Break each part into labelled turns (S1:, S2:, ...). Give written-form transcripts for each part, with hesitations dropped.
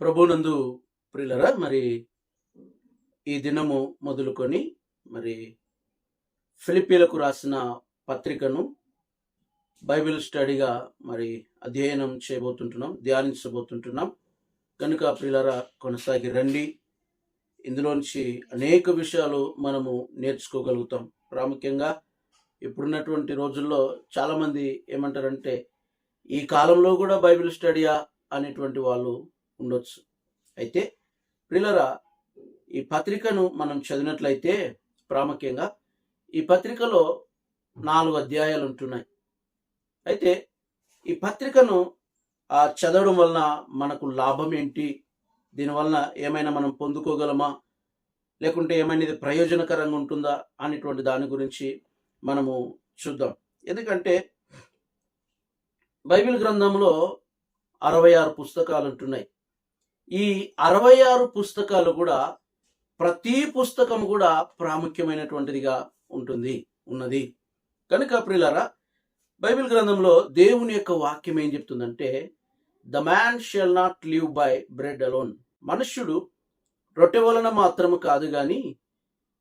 S1: ప్రభునందు ప్రియులరా, మరి ఈ దినము మొదలుకొని మరి ఫిలిప్పీలకు రాసిన పత్రికను బైబిల్ స్టడీగా మరి అధ్యయనం చేయబోతుంటున్నాం, ధ్యానించబోతుంటున్నాం. కనుక ప్రియులరా, కొనసాగి రండి. ఇందులోంచి అనేక విషయాలు మనము నేర్చుకోగలుగుతాం. ప్రాముఖ్యంగా ఇప్పుడున్నటువంటి రోజుల్లో చాలామంది ఏమంటారంటే, ఈ కాలంలో కూడా బైబిల్ స్టడీయా అనేటువంటి వాళ్ళు ఉండొచ్చు. అయితే ప్రియులరా, ఈ పత్రికను మనం చదివినట్లయితే ప్రాముఖ్యంగా ఈ పత్రికలో 4 అధ్యాయాలు ఉంటున్నాయి. అయితే ఈ పత్రికను చదవడం వలన మనకు లాభం ఏంటి, దీనివలన ఏమైనా మనం పొందుకోగలమా, లేకుంటే ఏమైనా ఇది ప్రయోజనకరంగా ఉంటుందా అనేటువంటి దాని గురించి మనము చూద్దాం. ఎందుకంటే బైబిల్ గ్రంథంలో 66 పుస్తకాలు ఉంటున్నాయి. ఈ 66 పుస్తకాలు కూడా ప్రతి పుస్తకం కూడా ప్రాముఖ్యమైనటువంటిదిగా ఉన్నది. కనుక ప్రియులారా, బైబిల్ గ్రంథంలో దేవుని యొక్క వాక్యం ఏం చెప్తుందంటే, the man shall not live by bread alone. మనుష్యుడు రొట్టె వలన మాత్రము కాదు గాని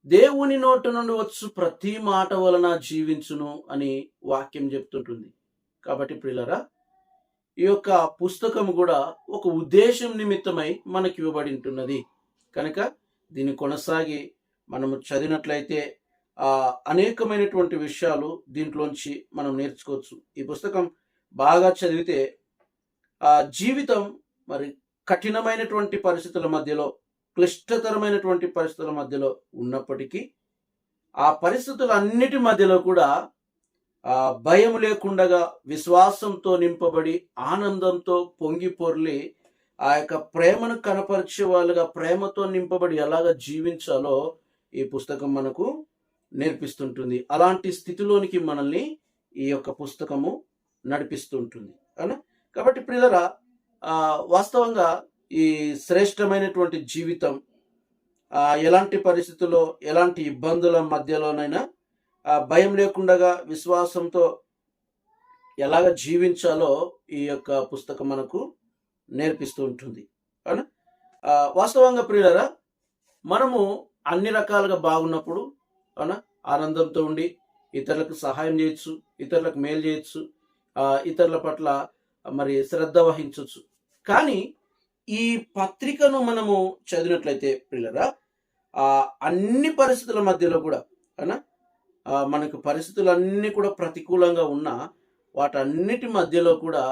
S1: దేవుని నోటి నుండి వచ్చు ప్రతి మాట వలన జీవించును అని వాక్యం చెప్తుంటుంది. కాబట్టి ప్రియులారా, ఈ యొక్క పుస్తకం కూడా ఒక ఉద్దేశం నిమిత్తమై మనకి ఇవ్వబడి ఉంటున్నది. కనుక దీన్ని కొనసాగి మనము చదివినట్లయితే అనేకమైనటువంటి విషయాలు దీంట్లోంచి మనం నేర్చుకోవచ్చు. ఈ పుస్తకం బాగా చదివితే జీవితం మరి కఠినమైనటువంటి పరిస్థితుల మధ్యలో, క్లిష్టతరమైనటువంటి పరిస్థితుల మధ్యలో ఉన్నప్పటికీ ఆ పరిస్థితులన్నిటి మధ్యలో కూడా భయం లేకుండగా విశ్వాసంతో నింపబడి ఆనందంతో పొంగి పొర్లి ఆ యొక్క ప్రేమను కనపరిచే వాళ్ళుగా, ప్రేమతో నింపబడి ఎలాగ జీవించాలో ఈ పుస్తకం మనకు నేర్పిస్తుంటుంది. అలాంటి స్థితిలోనికి మనల్ని ఈ యొక్క పుస్తకము నడిపిస్తుంటుంది అవునా. కాబట్టి ప్రియులరా, వాస్తవంగా ఈ శ్రేష్టమైనటువంటి జీవితం ఎలాంటి పరిస్థితుల్లో, ఎలాంటి ఇబ్బందుల మధ్యలోనైనా భయం లేకుండగా విశ్వాసంతో ఎలాగ జీవించాలో ఈ యొక్క పుస్తకం మనకు నేర్పిస్తూ ఉంటుంది అవునా. వాస్తవంగా ప్రియులరా, మనము అన్ని రకాలుగా బాగున్నప్పుడు అవునా, ఆనందంతో ఉండి ఇతరులకు సహాయం చేయొచ్చు, ఇతరులకు మేలు చేయొచ్చు, ఇతరుల పట్ల మరి శ్రద్ధ వహించవచ్చు. కానీ ఈ పత్రికను మనము చదివినట్లయితే ప్రియులరా, అన్ని పరిస్థితుల మధ్యలో కూడా అవునా, మనకు పరిస్థితులన్నీ కూడా ప్రతికూలంగా ఉన్నా వాటన్నిటి మధ్యలో కూడా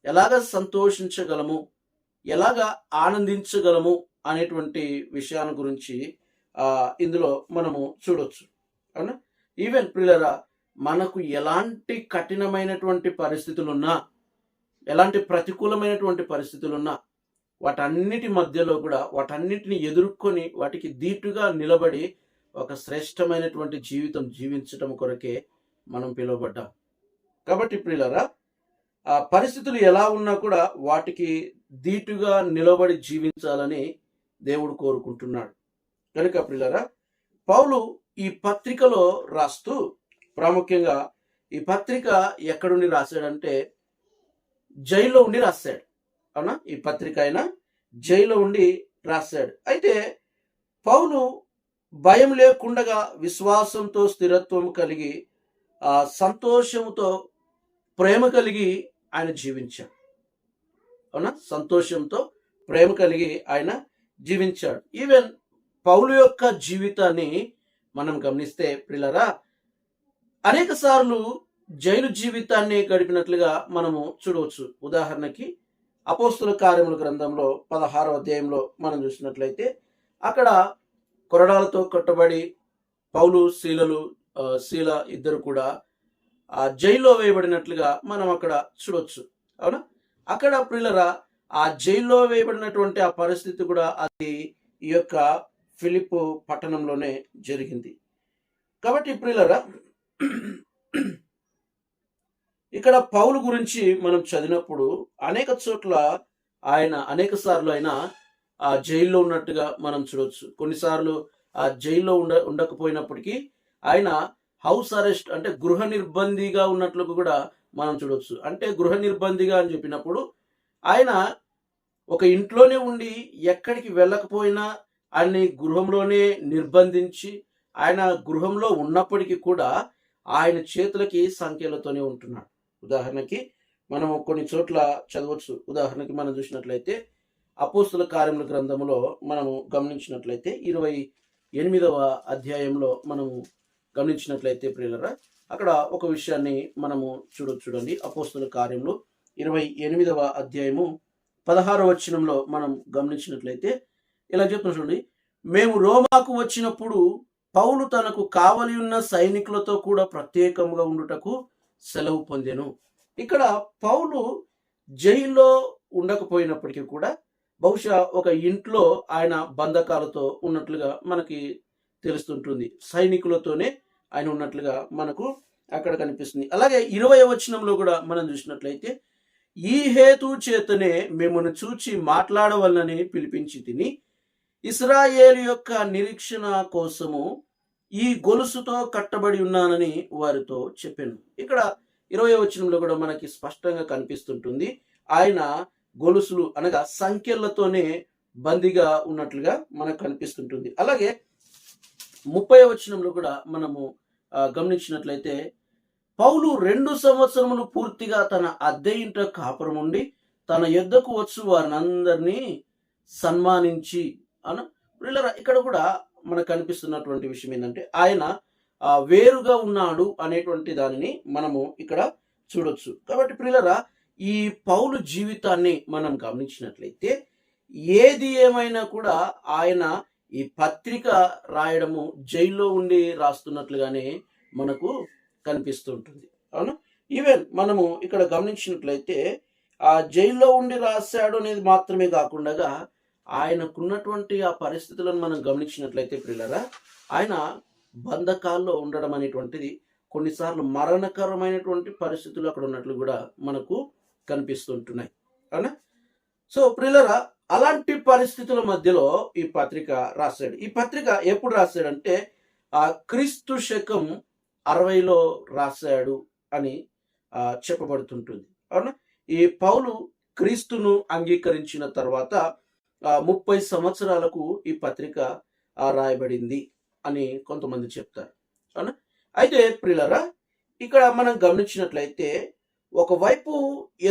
S1: ఎలాగ సంతోషించగలము, ఎలాగ ఆనందించగలము అనేటువంటి విషయాల గురించి ఇందులో మనము చూడొచ్చు అవునా. ఈవెన్ ప్రియులరా, మనకు ఎలాంటి కఠినమైనటువంటి పరిస్థితులున్నా, ఎలాంటి ప్రతికూలమైనటువంటి పరిస్థితులున్నా వాటన్నిటి మధ్యలో కూడా వాటన్నిటిని ఎదుర్కొని వాటికి ధీటుగా నిలబడి ఒక శ్రేష్టమైనటువంటి జీవితం జీవించటం కొరకే మనం పిలువబడ్డాం. కాబట్టి ప్రియులరా, ఆ పరిస్థితులు ఎలా ఉన్నా కూడా వాటికి ధీటుగా నిలబడి జీవించాలని దేవుడు కోరుకుంటున్నాడు. కనుక ప్రియులరా, పౌలు ఈ పత్రికలో రాస్తూ ప్రాముఖ్యంగా ఈ పత్రిక ఎక్కడుండి రాశాడంటే జైల్లో ఉండి రాశాడు అవునా. ఈ పత్రిక ఆయన జైల్లో ఉండి రాశాడు. అయితే పౌలు భయం లేకుండగా విశ్వాసంతో స్థిరత్వం కలిగి సంతోషంతో ప్రేమ కలిగి ఆయన జీవించాడు అవునా. సంతోషంతో ప్రేమ కలిగి ఆయన జీవించాడు. ఈవెన్ పౌలు యొక్క జీవితాన్ని మనం గమనిస్తే ప్రియులరా, అనేక సార్లు జైలు జీవితాన్ని గడిపినట్లుగా మనము చూడవచ్చు. ఉదాహరణకి అపోస్తుల కార్యముల గ్రంథంలో 16వ అధ్యాయంలో మనం చూసినట్లయితే అక్కడ కొరడాలతో కట్టబడి పౌలు శీల ఇద్దరు కూడా జైల్లో వేయబడినట్లుగా మనం అక్కడ చూడొచ్చు అవునా. అక్కడ ప్రియులరా, ఆ జైల్లో వేయబడినటువంటి ఆ పరిస్థితి కూడా అది ఈ యొక్క ఫిలిప్పు పట్టణంలోనే జరిగింది. కాబట్టి ప్రియులరా, ఇక్కడ పౌలు గురించి మనం చదివినప్పుడు అనేక చోట్ల అనేక సార్లు ఆయన ఆ జైల్లో ఉన్నట్టుగా మనం చూడవచ్చు. కొన్నిసార్లు ఆ జైల్లో ఉండకపోయినప్పటికీ ఆయన హౌస్ అరెస్ట్ అంటే గృహ నిర్బంధిగా ఉన్నట్లు కూడా మనం చూడవచ్చు. అంటే గృహ నిర్బంధిగా అని చెప్పినప్పుడు ఆయన ఒక ఇంట్లోనే ఉండి ఎక్కడికి వెళ్ళకపోయినా ఆయన్ని గృహంలోనే నిర్బంధించి ఆయన గృహంలో ఉన్నప్పటికీ కూడా ఆయన చేతులకి సంఖ్యలతోనే ఉంటున్నాడు. ఉదాహరణకి మనం కొన్ని చోట్ల చదవచ్చు. ఉదాహరణకి మనం చూసినట్లయితే అపోస్తుల కార్యముల గ్రంథములో మనము గమనించినట్లయితే 28వ అధ్యాయంలో మనము గమనించినట్లయితే ప్రియులరా, అక్కడ ఒక విషయాన్ని మనము చూడండి. అపోస్తుల కార్యములు 28వ అధ్యాయము 16వ వచనంలో మనం గమనించినట్లయితే ఇలా చెప్తున్నా చూడండి. మేము రోమాకు వచ్చినప్పుడు పౌలు తనకు కావలి ఉన్న సైనికులతో కూడా ప్రత్యేకంగా ఉండుటకు సెలవు పొందెను. ఇక్కడ పౌలు జైల్లో ఉండకపోయినప్పటికీ కూడా బహుశా ఒక ఇంట్లో ఆయన బంధకాలతో ఉన్నట్లుగా మనకి తెలుస్తుంటుంది. సైనికులతోనే ఆయన ఉన్నట్లుగా మనకు అక్కడ కనిపిస్తుంది. అలాగే 20వ వచనంలో కూడా మనం చూసినట్లయితే ఈ హేతు చేతనే మిమ్మల్ని చూచి మాట్లాడవలనని పిలిపించి తిని ఇశ్రాయేలు యొక్క నిరీక్షణ కోసము ఈ గొలుసుతో కట్టబడి ఉన్నానని వారితో చెప్పాను. ఇక్కడ 20వ వచనంలో కూడా మనకి స్పష్టంగా కనిపిస్తుంటుంది. ఆయన గొలుసులు అనగా సంఖ్యలతోనే బందీగా ఉన్నట్లుగా మనకు కనిపిస్తుంటుంది. అలాగే 30వ వచనంలో కూడా మనము గమనించినట్లయితే పౌలు 2 సంవత్సరములు పూర్తిగా తన అద్దె ఇంట కాపురం ఉండి తన యొద్దకు వచ్చు వారిని అందరినీ సన్మానించి ఇక్కడ కూడా మనకు కనిపిస్తున్నటువంటి విషయం ఏంటంటే ఆయన వేరుగా ఉన్నాడు అనేటువంటి దానిని మనము ఇక్కడ చూడొచ్చు. కాబట్టి ప్రియులరా, ఈ పౌలు జీవితాన్ని మనం గమనించినట్లయితే ఏది ఏమైనా కూడా ఆయన ఈ పత్రిక రాయడము జైల్లో ఉండి రాస్తున్నట్లుగానే మనకు కనిపిస్తుంటుంది. అవును, ఈవెన్ మనము ఇక్కడ గమనించినట్లయితే ఆ జైల్లో ఉండి రాశాడు అనేది మాత్రమే కాకుండా ఆయనకున్నటువంటి ఆ పరిస్థితులను మనం గమనించినట్లయితే ప్రియులరా, ఆయన బంధకాల్లో ఉండడం అనేటువంటిది కొన్నిసార్లు మరణకరమైనటువంటి పరిస్థితులు అక్కడ ఉన్నట్లు కూడా మనకు కనిపిస్తుంటున్నాయి. అవునా? సో ప్రియులరా, అలాంటి పరిస్థితుల మధ్యలో ఈ పత్రిక రాశాడు. ఈ పత్రిక ఎప్పుడు రాశాడంటే క్రీస్తు శకం 60లో రాశాడు అని చెప్పబడుతుంటుంది. అవునా? ఈ పౌలు క్రీస్తును అంగీకరించిన తర్వాత 30 సంవత్సరాలకు ఈ పత్రిక రాయబడింది అని కొంతమంది చెప్తారు. అవునా? అయితే ప్రియులరా, ఇక్కడ మనం గమనించినట్లయితే ఒకవైపు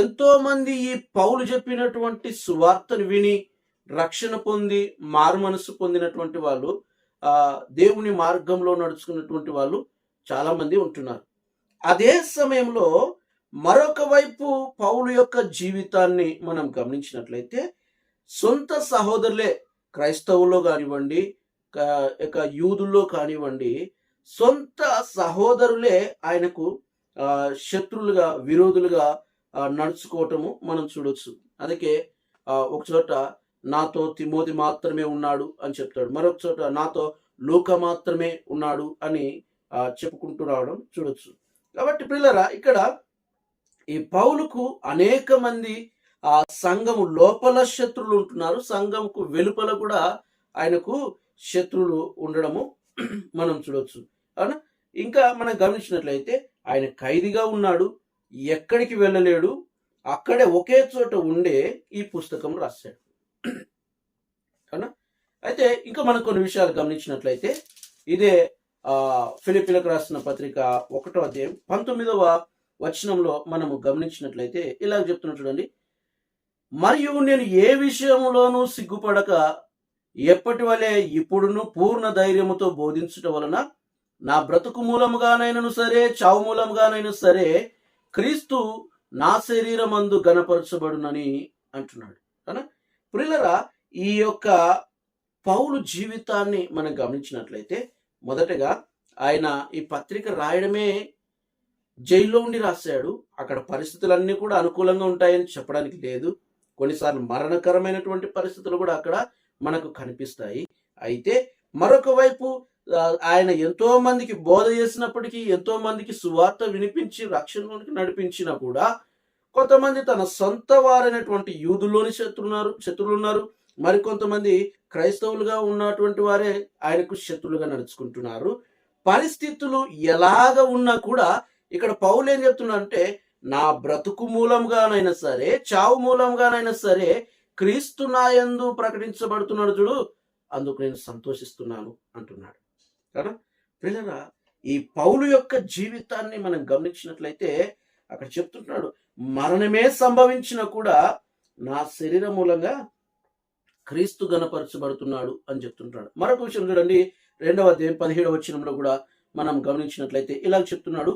S1: ఎంతో మంది ఈ పౌలు చెప్పినటువంటి సువార్తను విని రక్షణ పొంది మారు మనసు పొందినటువంటి వాళ్ళు, దేవుని మార్గంలో నడుచుకున్నటువంటి వాళ్ళు చాలా మంది ఉంటున్నారు. అదే సమయంలో మరొక వైపు పౌలు యొక్క జీవితాన్ని మనం గమనించినట్లయితే సొంత సహోదరులే, క్రైస్తవుల్లో కానివ్వండి, యూదుల్లో కానివ్వండి, సొంత సహోదరులే ఆయనకు శత్రులుగా, విరోధులుగా నడుచుకోవటము మనం చూడొచ్చు. అందుకే ఒక చోట నాతో తిమోతి మాత్రమే ఉన్నాడు అని చెప్తాడు, మరొక చోట నాతో లూకా మాత్రమే ఉన్నాడు అని చెప్పుకుంటూ రావడం చూడొచ్చు. కాబట్టి ప్రియులరా, ఇక్కడ ఈ పౌలుకు అనేక మంది సంఘము లోపల శత్రువులు ఉంటున్నారు, సంఘముకు వెలుపల కూడా ఆయనకు శత్రువులు ఉండడము మనం చూడొచ్చు. అవునా? ఇంకా మనం గమనించినట్లయితే ఆయన ఖైదీగా ఉన్నాడు, ఎక్కడికి వెళ్ళలేడు, అక్కడే ఒకే చోట ఉండే ఈ పుస్తకం రాశాడు. అవునా? అయితే ఇంకా మనం కొన్ని విషయాలు గమనించినట్లయితే ఇదే ఫిలిప్పీలకు రాసిన పత్రిక 1వ అధ్యాయం 19వ వచనంలో మనము గమనించినట్లయితే ఇలా చెప్తున్నా చూడండి. మరియు నేను ఏ విషయంలోనూ సిగ్గుపడక ఎప్పటి వలె ఇప్పుడును పూర్ణ ధైర్యముతో బోధించుట వలన నా బ్రతుకు మూలముగానైనను సరే, చావు మూలముగానైనా సరే, క్రీస్తు నా శరీరమందు గణపరచబడునని అంటున్నాడు. అవునా? ప్రియులరా, ఈ యొక్క పౌలు జీవితాన్ని మనం గమనించినట్లయితే మొదటగా ఆయన ఈ పత్రిక రాయడమే జైల్లో ఉండి రాశాడు. అక్కడ పరిస్థితులన్నీ కూడా అనుకూలంగా ఉంటాయని చెప్పడానికి లేదు. కొన్నిసార్లు మరణకరమైనటువంటి పరిస్థితులు కూడా అక్కడ మనకు కనిపిస్తాయి. అయితే మరొక వైపు ఆయన ఎంతో మందికి బోధ చేసినప్పటికీ, ఎంతో మందికి సువార్త వినిపించి రక్షణలోనికి నడిపించినా కూడా కొంతమంది తన సొంత వారైనటువంటి యూదుల్లోని శత్రువులు ఉన్నారు, మరికొంతమంది క్రైస్తవులుగా ఉన్నటువంటి వారే ఆయనకు శత్రులుగా నడుచుకుంటున్నారు. పరిస్థితులు ఎలాగ ఉన్నా కూడా ఇక్కడ పౌలు ఏం చెప్తున్నా అంటే, నా బ్రతుకు మూలంగానైనా సరే, చావు మూలంగానైనా సరే, క్రీస్తు నాయందు ప్రకటించబడుతున్నాడు చూడు, అందుకు నేను సంతోషిస్తున్నాను అంటున్నాడు కదా. పిల్లరా, ఈ పౌలు యొక్క జీవితాన్ని మనం గమనించినట్లయితే అక్కడ చెప్తుంటున్నాడు, మరణమే సంభవించినా కూడా నా శరీరం మూలంగా క్రీస్తు గణపరచబడుతున్నాడు అని చెప్తుంటాడు. మరొక విషయం చూడండి, 2వ అధ్యాయం 17వ వచనంలో కూడా మనం గమనించినట్లయితే ఇలా చెప్తున్నాడు,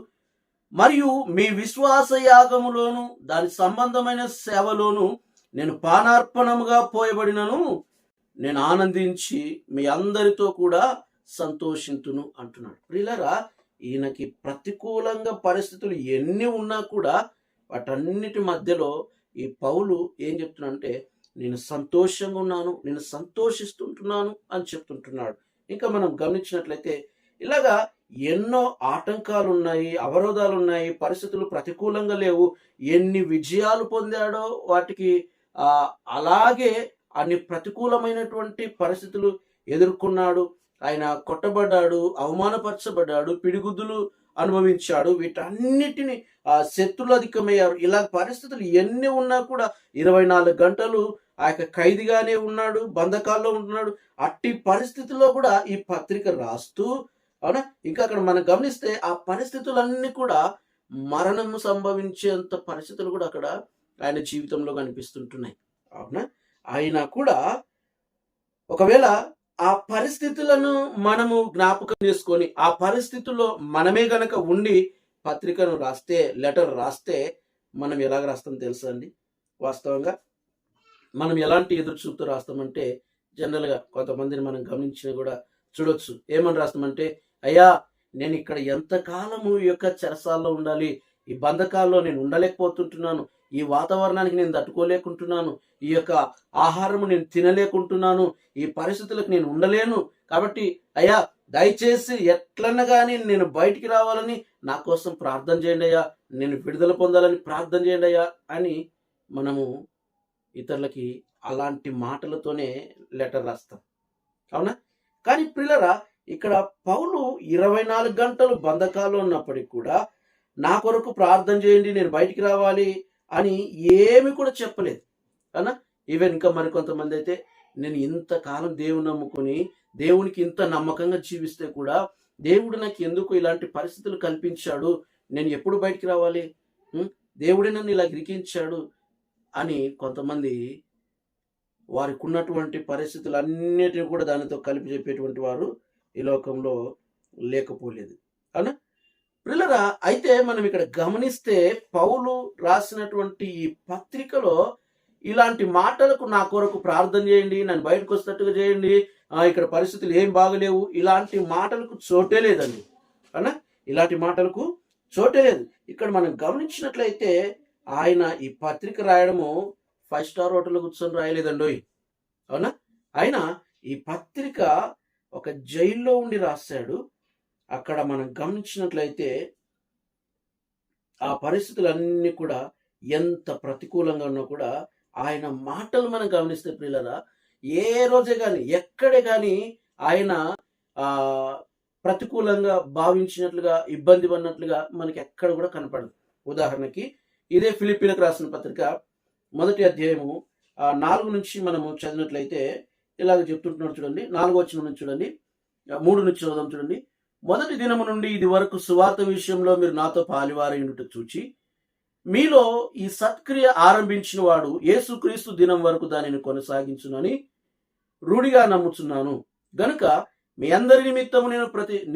S1: మరియు మీ విశ్వాస యాగములోను దాని సంబంధమైన సేవలోను నేను పానార్పణముగా పోయబడినను నేను ఆనందించి మీ అందరితో కూడా సంతోషింతును అంటున్నాడు. ప్రియులారా, ఈయనకి ప్రతికూలంగా పరిస్థితులు ఎన్ని ఉన్నా కూడా వాటన్నిటి మధ్యలో ఈ పౌలు ఏం చెప్తున్నాడంటే, నేను సంతోషంగా ఉన్నాను, నేను సంతోషిస్తుంటున్నాను అని చెప్తుంటున్నాడు. ఇంకా మనం గమనించినట్లయితే ఇలాగా ఎన్నో ఆటంకాలు ఉన్నాయి, అవరోధాలు ఉన్నాయి, పరిస్థితులు ప్రతికూలంగా లేవు. ఎన్ని విజయాలు పొందాడో వాటికి అలాగే అన్ని ప్రతికూలమైనటువంటి పరిస్థితులు ఎదుర్కొన్నాడు. ఆయన కొట్టబడ్డాడు, అవమానపరచబడ్డాడు, పిడిగుద్దులు అనుభవించాడు. వీటన్నిటిని శత్రులు అధికమయ్యారు. ఇలా పరిస్థితులు ఎన్ని ఉన్నా కూడా 24 గంటలు ఆ యొక్క ఖైదీగానే ఉన్నాడు, బంధకాల్లో ఉంటున్నాడు. అట్టి పరిస్థితుల్లో కూడా ఈ పత్రిక రాస్తూ, అవునా, ఇంకా అక్కడ మనం గమనిస్తే ఆ పరిస్థితులన్నీ కూడా మరణము సంభవించేంత పరిస్థితులు కూడా అక్కడ ఆయన జీవితంలో కనిపిస్తుంటున్నాయి. అవునా, ఆయన కూడా ఒకవేళ ఆ పరిస్థితులను మనము జ్ఞాపకం చేసుకొని ఆ పరిస్థితుల్లో మనమే గనక ఉండి పత్రికను రాస్తే, లెటర్ రాస్తే మనం ఎలాగ రాస్తాం తెలుసా అండి? వాస్తవంగా మనం ఎలాంటి ఎదురు చూపుతూ రాస్తామంటే, జనరల్గా కొంతమందిని మనం గమనించిన కూడా చూడొచ్చు. ఏమని రాస్తామంటే, అయ్యా నేను ఇక్కడ ఎంతకాలము ఈ యొక్క చెరసాల్లో ఉండాలి, ఈ బంధకాల్లో నేను ఉండలేకపోతుంటున్నాను, ఈ వాతావరణానికి నేను తట్టుకోలేకుంటున్నాను, ఈ యొక్క ఆహారము నేను తినలేకుంటున్నాను, ఈ పరిస్థితులకు నేను ఉండలేను, కాబట్టి అయ్యా దయచేసి ఎట్లన్నా కానీ నేను బయటికి రావాలని నా కోసం ప్రార్థన చేయండి అయ్యా, నేను విడుదల పొందాలని ప్రార్థన చేయండి అయ్యా అని మనము ఇతరులకి అలాంటి మాటలతోనే లెటర్ రాస్తాం. అవునా, కానీ ప్రియులారా, ఇక్కడ పౌలు 24 గంటలు బంధకాల్లో ఉన్నప్పటికీ కూడా నా కొరకు ప్రార్థన చేయండి, నేను బయటికి రావాలి అని ఏమి కూడా చెప్పలేదు. అవునా, ఈవెన్ ఇంకా మరికొంతమంది అయితే నేను ఇంతకాలం దేవుని నమ్ముకొని దేవునికి ఇంత నమ్మకంగా జీవిస్తే కూడా దేవుడు నాకు ఎందుకు ఇలాంటి పరిస్థితులు కల్పించాడు, నేను ఎప్పుడు బయటికి రావాలి, దేవుడే నన్ను ఇలా ఇరికించాడు అని కొంతమంది వారికి ఉన్నటువంటి పరిస్థితులన్నిటిని కూడా దానితో కలిపి చెప్పేటువంటి వారు ఈ లోకంలో లేకపోలేదు. అవునా ప్రియులారా, అయితే మనం ఇక్కడ గమనిస్తే పౌలు రాసినటువంటి ఈ పత్రికలో ఇలాంటి మాటలకు నా కొరకు ప్రార్థన చేయండి, నన్ను బయటకు వస్తట్టుగా చేయండి, ఇక్కడ పరిస్థితులు ఏం బాగలేవు, ఇలాంటి మాటలకు చోటే లేదండి. అవునా, ఇలాంటి మాటలకు చోటే లేదు. ఇక్కడ మనం గమనించినట్లయితే ఆయన ఈ పత్రిక రాయడము 5 స్టార్ హోటల్లో కూర్చొని రాయలేదండోయ్. అవునా, ఆయన ఈ పత్రిక ఒక జైల్లో ఉండి రాశాడు. అక్కడ మనం గమనించినట్లయితే ఆ పరిస్థితులన్నీ కూడా ఎంత ప్రతికూలంగా ఉన్నా కూడా ఆయన మాటలు మనం గమనిస్తే ప్రియులారా, ఏ రోజే కానీ ఎక్కడే కానీ ఆయన ప్రతికూలంగా భావించినట్లుగా, ఇబ్బంది పడినట్లుగా మనకి ఎక్కడ కూడా కనపడదు. ఉదాహరణకి ఇదే ఫిలిప్పీలకు రాసిన పత్రిక 1వ అధ్యాయము 4 నుంచి మనము చదివినట్లయితే ఇలాగ చెప్తుంటున్నాడు చూడండి. 4వ వచనం నుంచి చూడండి, 3 నుంచి చదువుదాం చూడండి. మొదటి దినము నుండి ఇది వరకు సువార్త విషయంలో మీరు నాతో పాలివారైనట్టు చూచి మీలో ఈ సత్క్రియ ఆరంభించిన వాడు యేసుక్రీస్తు దినం వరకు దానిని కొనసాగించునని రూఢిగా నమ్ముచున్నాను. గనుక మీ అందరి నిమిత్తము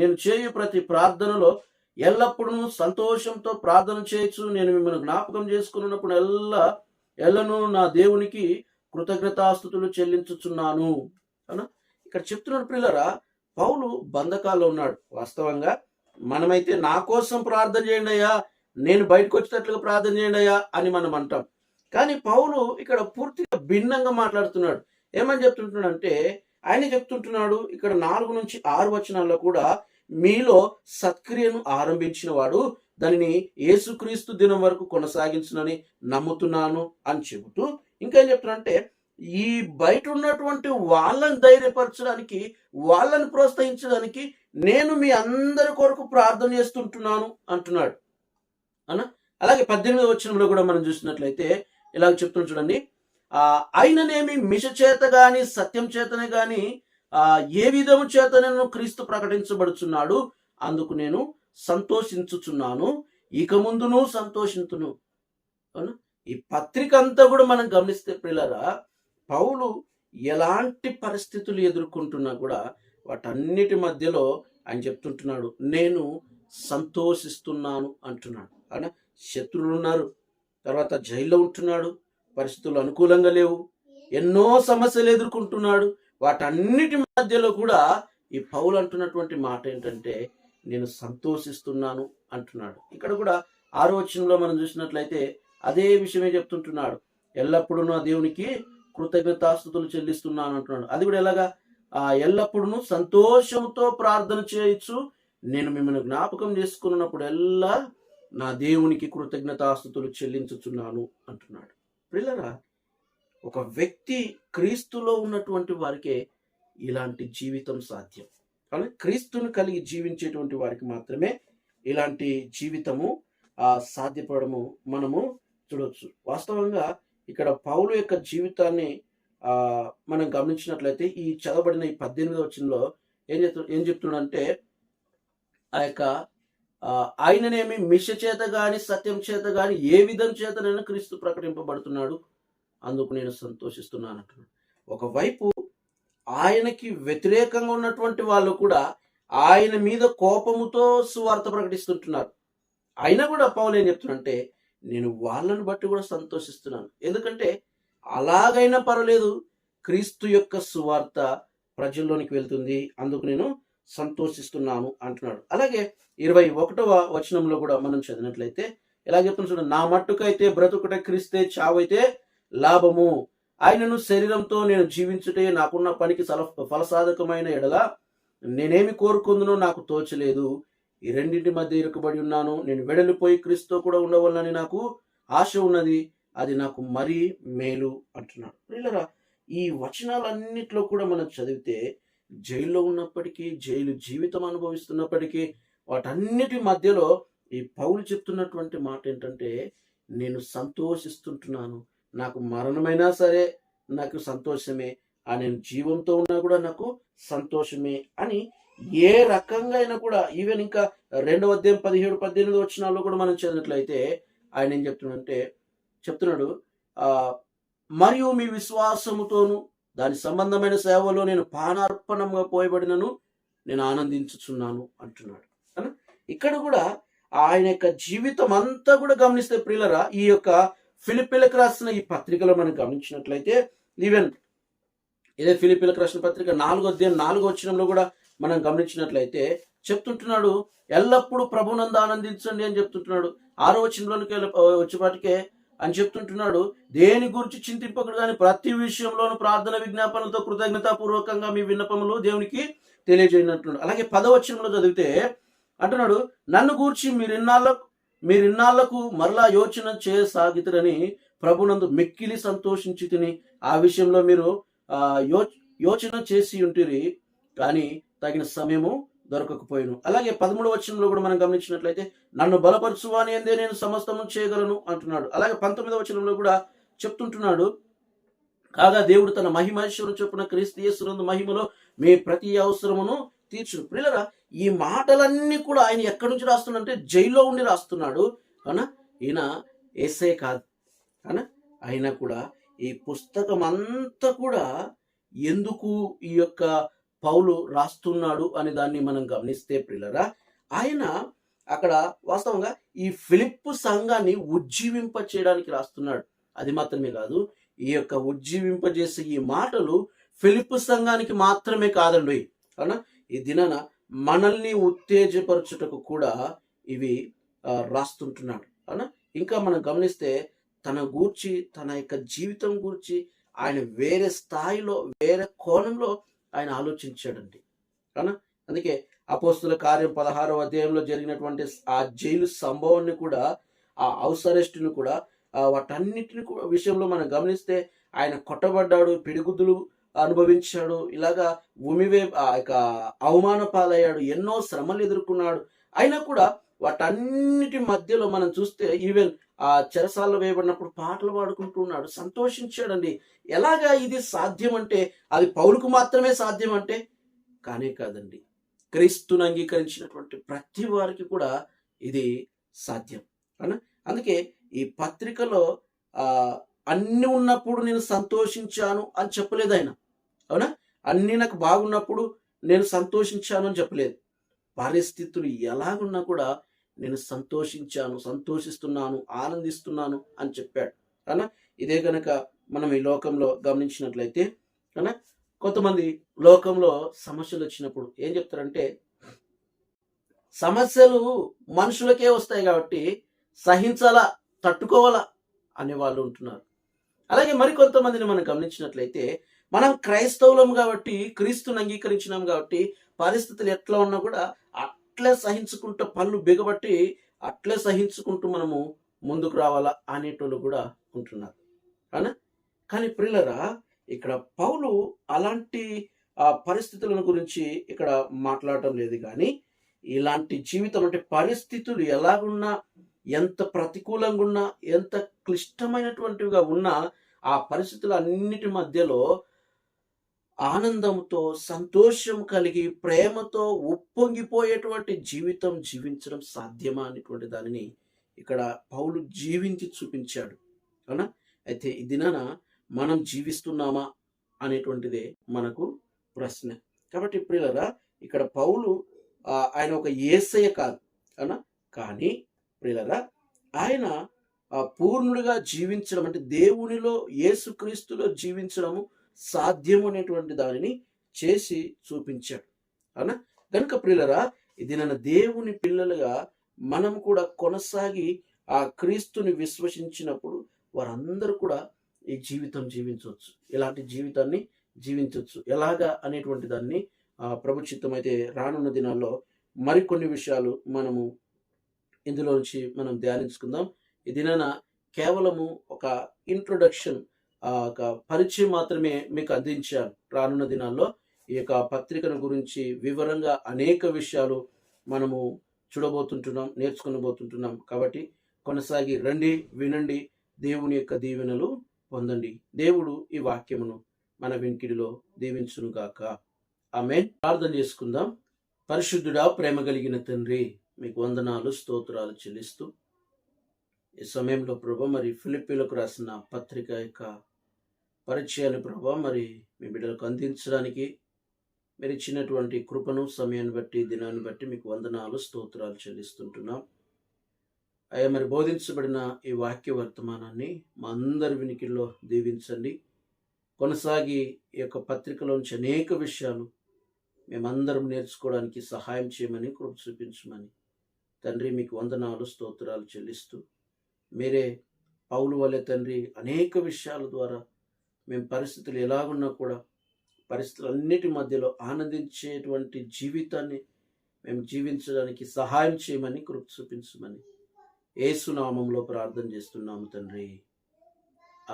S1: నేను చేయు ప్రతి ప్రార్థనలో ఎల్లప్పుడూ సంతోషంతో ప్రార్థన చేయొచ్చు. నేను మిమ్మల్ని జ్ఞాపకం చేసుకున్నప్పుడు ఎల్లను నా దేవునికి కృతజ్ఞతాస్తుతులు చెల్లించుచున్నాను. అవునా, ఇక్కడ చెప్తున్నాడు ప్రియులారా, పౌలు బంధకాల్లో ఉన్నాడు. వాస్తవంగా మనమైతే నా కోసం ప్రార్థన చేయండి అయ్యా, నేను బయటకు వచ్చేటట్లుగా ప్రార్థన చేయండి అయ్యా అని మనం అంటాం. కానీ పౌలు ఇక్కడ పూర్తిగా భిన్నంగా మాట్లాడుతున్నాడు. ఏమని చెప్తుంటున్నాడు అంటే, ఆయన చెప్తుంటున్నాడు ఇక్కడ 4 నుంచి 6 వచనాల్లో కూడా మీలో సత్క్రియను ఆరంభించిన వాడు దానిని యేసుక్రీస్తు దినం వరకు కొనసాగించునని నమ్ముతున్నాను అని చెబుతూ ఇంకేం చెప్తున్నాడంటే, ఈ బయట ఉన్నటువంటి వాళ్ళని ధైర్యపరచడానికి, వాళ్ళని ప్రోత్సహించడానికి నేను మీ అందరి కొరకు ప్రార్థన చేస్తుంటున్నాను అంటున్నాడు. అనా అలాగే 18వ వచనంలో కూడా మనం చూసినట్లయితే ఇలాగ చెప్తున్నాడు చూడండి. అయిననేమి మిష చేత గాని సత్యం చేతనే గాని ఏ విధము చేత నేను క్రీస్తు ప్రకటించబడుచున్నాడు, అందుకు నేను సంతోషించుచున్నాను, ఇక ముందును సంతోషించును. అవునా? ఈ పత్రిక అంతా కూడా మనం గమనిస్తే ప్రియులారా, పౌలు ఎలాంటి పరిస్థితులు ఎదుర్కొంటున్నా కూడా వాటన్నిటి మధ్యలో ఆయన చెప్తుంటున్నాడు, నేను సంతోషిస్తున్నాను అంటున్నాడు. అవునా? శత్రువులు ఉన్నారు, తర్వాత జైల్లో ఉంటున్నాడు, పరిస్థితులు అనుకూలంగా లేవు, ఎన్నో సమస్యలు ఎదుర్కొంటున్నాడు. వాటన్నిటి మధ్యలో కూడా ఈ పౌలు అంటున్నటువంటి మాట ఏంటంటే, నేను సంతోషిస్తున్నాను అంటున్నాడు. ఇక్కడ కూడా 6వ వచనంలో మనం చూసినట్లయితే అదే విషయమే చెప్తుంటున్నాడు. ఎల్లప్పుడూ నా దేవునికి కృతజ్ఞతాస్తుతులు చెల్లిస్తున్నాను అంటున్నాడు. అది కూడా ఎలాగా? ఎల్లప్పుడూ సంతోషంతో ప్రార్థన చేయొచ్చు, నేను మిమ్మల్ని జ్ఞాపకం చేసుకున్నప్పుడు ఎల్లా నా దేవునికి కృతజ్ఞతాస్తుతులు చెల్లించుచున్నాను అంటున్నాడు. ప్రియులారా, ఒక వ్యక్తి క్రీస్తులో ఉన్నటువంటి వారికే ఇలాంటి జీవితం సాధ్యం. కానీ క్రీస్తుని కలిగి జీవించేటువంటి వారికి మాత్రమే ఇలాంటి జీవితము సాధ్యపడము మనము చూడవచ్చు. వాస్తవంగా ఇక్కడ పౌలు యొక్క జీవితాన్ని మనం గమనించినట్లయితే ఈ చదవబడిన ఈ 18వ వచనంలో ఏం చెప్తున్నాడంటే, ఆ యొక్క ఆయననేమి మిష చేత గాని సత్యం చేత గాని ఏ విధం చేత నేను క్రీస్తు ప్రకటింపబడుతున్నాడు, అందుకు నేను సంతోషిస్తున్నాను అంటున్నాడు. ఒకవైపు ఆయనకి వ్యతిరేకంగా ఉన్నటువంటి వాళ్ళు కూడా ఆయన మీద కోపముతో సువార్త ప్రకటిస్తుంటున్నారు. అయినా కూడా పౌలు ఏం చెప్తున్నాడంటే, నేను వాళ్ళని బట్టి కూడా సంతోషిస్తున్నాను. ఎందుకంటే అలాగైనా పర్వాలేదు, క్రీస్తు యొక్క సువార్త ప్రజల్లోనికి వెళ్తుంది, అందుకు నేను సంతోషిస్తున్నాను అంటున్నాడు. అలాగే 21వ వచనంలో కూడా మనం చదివినట్లయితే ఎలా చెప్తున్నా చూడండి, నా మట్టుకైతే బ్రతుకుట క్రీస్తే, చావైతే లాభము. ఆయనను శరీరంతో నేను జీవించుటే నాకున్న పనికి ఫలసాధకమైన ఎడల నేనేమి కోరుకుందునో నాకు తోచలేదు. ఈ రెండింటి మధ్య ఇరుకుబడి ఉన్నాను. నేను వెడలిపోయి క్రీస్తుతో కూడా ఉండవలనని నాకు ఆశ ఉన్నది, అది నాకు మరీ మేలు అంటున్నాడు. ప్రియులారా, ఈ వచనాలన్నిట్లో కూడా మనం చదివితే జైల్లో ఉన్నప్పటికీ, జైలు జీవితం అనుభవిస్తున్నప్పటికీ, వాటన్నిటి మధ్యలో ఈ పౌలు చెప్తున్నటువంటి మాట ఏంటంటే, నేను సంతోషిస్తుంటున్నాను, నాకు మరణమైనా సరే నాకు సంతోషమే, నేను జీవంతో ఉన్నా కూడా నాకు సంతోషమే అని ఏ రకంగా అయినా కూడా, ఈవెన్ ఇంకా 2వ అధ్యాయం 17-18 వచనాల్లో కూడా మనం చదివినట్లయితే ఆయన ఏం చెప్తున్నాడు, మరియు మీ విశ్వాసముతోను దాని సంబంధమైన సేవలో నేను పానార్పణంగా పోయబడినను నేను ఆనందించుచున్నాను అంటున్నాడు. ఇక్కడ కూడా ఆయన యొక్క జీవితం అంతా కూడా గమనిస్తే ప్రియులరా, ఈ యొక్క ఫిలిప్పీలకు రాసిన ఈ పత్రికలో మనం గమనించినట్లయితే, ఈవెన్ ఇదే ఫిలిప్పీలకు రాసిన పత్రిక 4వ అధ్యాయం 4వ వచనంలో కూడా మనం గమనించినట్లయితే చెప్తుంటున్నాడు, ఎల్లప్పుడూ ప్రభునందు ఆనందించండి అని చెప్తుంటున్నాడు. 6వ వచనంలోనికి వచ్చేపాటికే అని చెప్తుంటున్నాడు, దేని గురించి చింతింపకూడదు కానీ ప్రతి విషయంలోనూ ప్రార్థన విజ్ఞాపనలతో కృతజ్ఞతాపూర్వకంగా మీ విన్నపములు దేవునికి తెలియజేయనట్టున్నాడు. అలాగే 10వ వచనంలో చదివితే అంటున్నాడు, నన్ను గూర్చి మీరిన్నాళ్లకు మరలా యోచన చేయసాగితురని ప్రభునందు మిక్కిలి సంతోషించి తిని, ఆ విషయంలో మీరు యోచన చేసి ఉంటిరి, కానీ తగిన సమయము దొరకకపోయాను. అలాగే 13వ వచనంలో కూడా మనం గమనించినట్లయితే, నన్ను బలపరచువాని అందే నేను సమస్తము చేయగలను అంటున్నాడు. అలాగే 19వ వచనంలో కూడా చెప్తుంటున్నాడు, కాగా దేవుడు తన మహిమేశ్వరం చొప్పున క్రీస్తు యేసునందు మహిమలో మీ ప్రతి అవసరమును తీర్చును. ప్రియులారా, ఈ మాటలన్నీ కూడా ఆయన ఎక్కడి నుంచి రాస్తున్నాడంటే జైల్లో ఉండి రాస్తున్నాడు. అవునా? ఈయన యేసే కాదు. అవునా? అయినా కూడా ఈ పుస్తకం అంతా కూడా ఎందుకు ఈ యొక్క పౌలు రాస్తున్నాడు అనే దాన్ని మనం గమనిస్తే ప్రియులారా, ఆయన అక్కడ వాస్తవంగా ఈ ఫిలిప్పు సంఘాన్ని ఉజ్జీవింప చేయడానికి రాస్తున్నాడు. అది మాత్రమే కాదు, ఈ యొక్క ఉజ్జీవింపజేసే ఈ మాటలు ఫిలిప్పు సంఘానికి మాత్రమే కాదండి. అవునా? ఈ దినాన మనల్ని ఉత్తేజపరచుటకు కూడా ఇవి రాస్తుంటున్నాడు. అవునా? ఇంకా మనం గమనిస్తే తన గూర్చి, తన యొక్క జీవితం గూర్చి ఆయన వేరే స్థాయిలో, వేరే కోణంలో ఆయన ఆలోచించాడండి. అవునా? అందుకే అపోస్తుల కార్యం 16వ అధ్యాయంలో జరిగినటువంటి ఆ జైలు సంభవాన్ని కూడా, ఆ హౌస్ అరెస్ట్ని కూడా, వాటన్నిటిని విషయంలో మనం గమనిస్తే ఆయన కొట్టబడ్డాడు, పిడిగుద్దులు అనుభవించాడు, ఇలాగా భూమివే అవమాన పాలయ్యాడు, ఎన్నో శ్రమలు ఎదుర్కొన్నాడు. అయినా కూడా వాటన్నిటి మధ్యలో మనం చూస్తే ఈవెన్ ఆ చెరసాలలో వేయబడినప్పుడు పాటలు పాడుకుంటూ ఉన్నాడు, సంతోషించాడండి. ఎలాగా ఇది సాధ్యం అంటే, అది పౌలుకు మాత్రమే సాధ్యం అంటే కానే కాదండి. క్రీస్తును అంగీకరించినటువంటి ప్రతి వారికి కూడా ఇది సాధ్యం. అవునా? అందుకే ఈ పత్రికలో అన్ని ఉన్నప్పుడు నేను సంతోషించాను అని చెప్పలేదు ఆయన. అవునా? అన్ని నాకు బాగున్నప్పుడు నేను సంతోషించాను అని చెప్పలేదు. పరిస్థితులు ఎలాగున్నా కూడా నేను సంతోషించాను, సంతోషిస్తున్నాను, ఆనందిస్తున్నాను అని చెప్పాడు. అవునా? ఇదే గనక మనం ఈ లోకంలో గమనించినట్లయితే, అవునా, కొంతమంది లోకంలో సమస్యలు వచ్చినప్పుడు ఏం చెప్తారంటే, సమస్యలు మనుషులకే వస్తాయి కాబట్టి సహించాలా, తట్టుకోవాలా అనే వాళ్ళు ఉంటున్నారు. అలాగే మరికొంతమందిని మనం గమనించినట్లయితే, మనం క్రైస్తవులం కాబట్టి, క్రీస్తుని అంగీకరించినాం కాబట్టి, పరిస్థితులు ఎట్లా ఉన్నా కూడా అట్లే సహించుకుంటూ పళ్ళు బిగబట్టి అట్లే సహించుకుంటూ మనము ముందుకు రావాలా అనేటోళ్ళు కూడా ఉంటున్నారు. అవునా? కానీ ప్రియులరా, ఇక్కడ పౌలు అలాంటి పరిస్థితులను గురించి ఇక్కడ మాట్లాడటం లేదు. కానీ ఇలాంటి జీవితం అంటే పరిస్థితులు ఎలాగున్నా, ఎంత ప్రతికూలంగా ఉన్నా, ఎంత క్లిష్టమైనటువంటివిగా ఉన్నా, ఆ పరిస్థితుల అన్నిటి మధ్యలో ఆనందంతో, సంతోషం కలిగి, ప్రేమతో ఉప్పొంగిపోయేటువంటి జీవితం జీవించడం సాధ్యమా అనేటువంటి దానిని ఇక్కడ పౌలు జీవించి చూపించాడు. అవునా? అయితే ఈ దినాన మనం జీవిస్తున్నామా అనేటువంటిదే మనకు ప్రశ్న. కాబట్టి ప్రియులరా, ఇక్కడ పౌలు ఆయన ఒక యేసయ్య కాదు. అవునా? కానీ ప్రియులరా, ఆయన పూర్ణుడిగా జీవించడం అంటే దేవునిలో, యేసుక్రీస్తులో జీవించడము సాధ్యము అనేటువంటి దానిని చేసి చూపించాడు. అవునా? కనుక ప్రియులరా, ఇది నన్ను దేవుని పిల్లలుగా మనం కూడా కొనసాగి ఆ క్రీస్తుని విశ్వసించినప్పుడు వారందరూ కూడా ఈ జీవితం జీవించవచ్చు. ఇలాంటి జీవితాన్ని జీవించవచ్చు. ఎలాగా అనేటువంటి దాన్ని ప్రభు చిత్తమైతే రానున్న దినాల్లో మరికొన్ని విషయాలు మనము ఇందులో నుంచి మనం ధ్యానించుకుందాం. ఈ దినాన కేవలము ఒక ఇంట్రొడక్షన్, ఒక పరిచయం మాత్రమే మీకు అందించాను. రానున్న దినాల్లో ఈ యొక్క పత్రికను గురించి వివరంగా అనేక విషయాలు మనము చూడబోతుంటున్నాం, నేర్చుకునబోతుంటున్నాం. కాబట్టి కొనసాగి రండి, వినండి, దేవుని యొక్క దీవెనలు పొందండి. దేవుడు ఈ వాక్యమును మన వినికిడిలో దీవించునుగాక. ఆమేన్. ప్రార్థన చేసుకుందాం. పరిశుద్ధుడా, ప్రేమ కలిగిన తండ్రి, మీకు వందనాలు, స్తోత్రాలు చెల్లిస్తూ ఈ సమయంలో ప్రభా, మరి ఫిలిప్పీలకు రాసిన పత్రిక యొక్క పరిచయాన్ని ప్రభా, మరి మీ బిడ్డలకు అందించడానికి మీరు ఇచ్చినటువంటి కృపను, సమయాన్ని బట్టి, దినాన్ని బట్టి మీకు వందనాలు, స్తోత్రాలు చెల్లిస్తుంటున్నాం. అయ్యా, మరి బోధించబడిన ఈ వాక్య వర్తమానాన్ని మా అందరి వినికిల్లో దీవించండి. కొనసాగి ఈ యొక్క పత్రికలోంచి అనేక విషయాలు మేమందరం నేర్చుకోవడానికి సహాయం చేయమని, కృప చూపించమని తండ్రి మీకు వందనాలు, స్తోత్రాలు చెల్లిస్తూ, మీరే పౌలు వలె తండ్రి అనేక విషయాల ద్వారా మేము పరిస్థితులు ఎలాగున్నా కూడా పరిస్థితులన్నిటి మధ్యలో ఆనందించేటువంటి జీవితాన్ని మేము జీవించడానికి సహాయం చేయమని, కృప చూపించమని యేసు నామములో ప్రార్థన చేస్తున్నాము తండ్రి.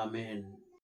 S1: ఆమేన్.